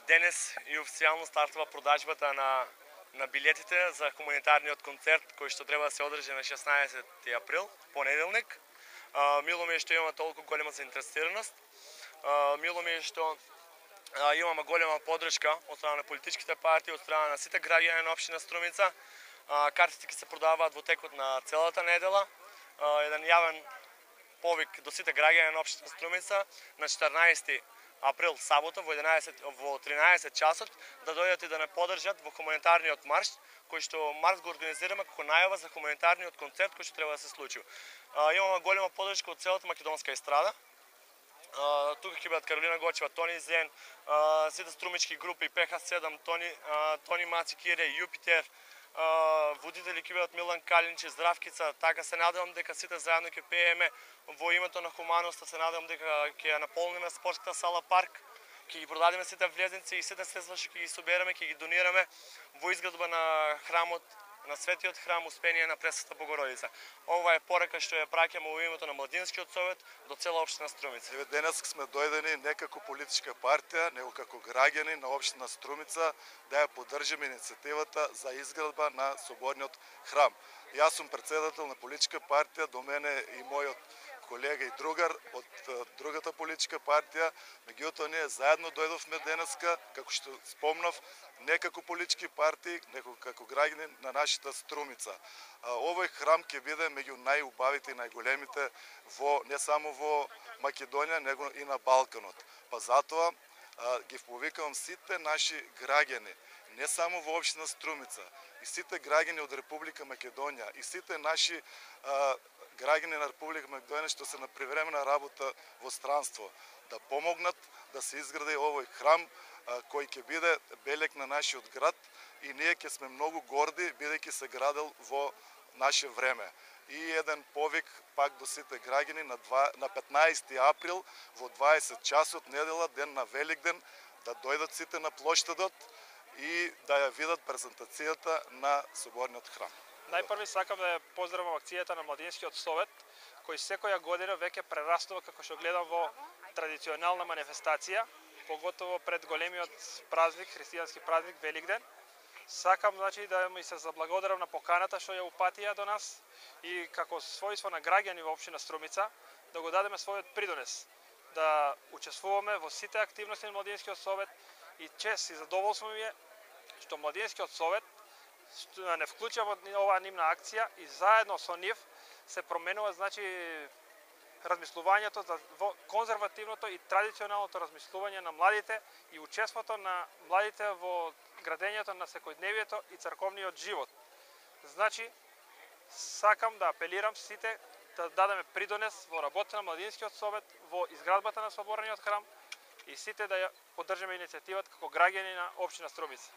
Денес и официално стартува продажбата на билетите за хуманитарниот концерт кој што треба да се одржи на 16 април, понеделник. Мило ми е што имаме толку голема заинтересираност. Мило ми е што имаме голема поддршка од страна на политичките партии, од страна на сите граѓани на општина Струмица. Картите ќе се продаваат во текот на целата недела. Еден јавен повик до сите граѓани на општина Струмица на 14 април, сабота, во 13 часот, да дојдат и да не поддржат во хуманитарниот марш, кој што марш го организираме како најава за хуманитарниот концерт кој што треба да се случи. Имаме голема поддршка од целата македонска естрада. Тука ќе бидат Каролина Гочева, Тони Зен, сите струмички групи, ПХ7, Тони Маци Кире, Јупитер, водители ќе бидат Милан Калинче, Здравкица. Така се надевам дека сите заедно ќе пееме во името на хуманоста, се надевам дека ќе ја наполниме спортската сала парк, ќе ги продадеме сите влезници и сите средства што ќе ги собереме, ќе ги донираме во изградба на храмот, на светиот храм Успение на Пресвета Богородица. Ова е порака што ја праќаме во името на Младинскиот совет до цела општина Струмица. Денес сме дојдени не како политичка партија, него како граѓани на општина Струмица да ја поддржиме иницијативата за изградба на соборниот храм. Јас сум претседател на политичка партија, до мене и мојот колега и другар од другата политичка партија, меѓутоа ние заедно дојдовме денеска, како што спомнав, не како политички партии, него како граѓани на нашата Струмица. Овој храм ќе биде меѓу најубавите и најголемите не само во Македонија, него и на Балканот. Па затоа ги повикавам сите наши граѓани, не само во општина Струмица, и сите граѓани од Република Македонија, и сите наши граѓани на Република Македонија што се на привремена работа во странство, да помогнат да се изгради овој храм кој ќе биде белег на нашиот град и ние ќе сме многу горди бидејќи се градел во наше време. И еден повик пак до сите граѓани на 15 април во 20 часот недела, ден на Великден, да дојдат сите на плоштадот и да ја видат презентацијата на соборниот храм. Најпрви сакам да ја поздравам акцијата на Младинскиот совет, кој секоја година веќе прерастува, како што гледам, во традиционална манифестација, поготово пред големиот празник, христијански празник Великден. Сакам да ми се заблагодарам на поканата што ја упатија до нас и како својство на граѓани во општина Струмица да го дадеме својот придонес, да учествуваме во сите активности на Младинскиот совет и чест и задоволство ми е што Младинскиот совет не вклучува во оваа нивна акција и заедно со нив се променува размислувањето во конзервативното и традиционалното размислување на младите и учеството на младите во градењето на секојдневието и црковниот живот. Сакам да апелирам сите да дадеме придонес во работа на Младинскиот совет, во изградбата на соборниот храм и сите да ја поддржиме иницијативата како граѓани на општина Струмица.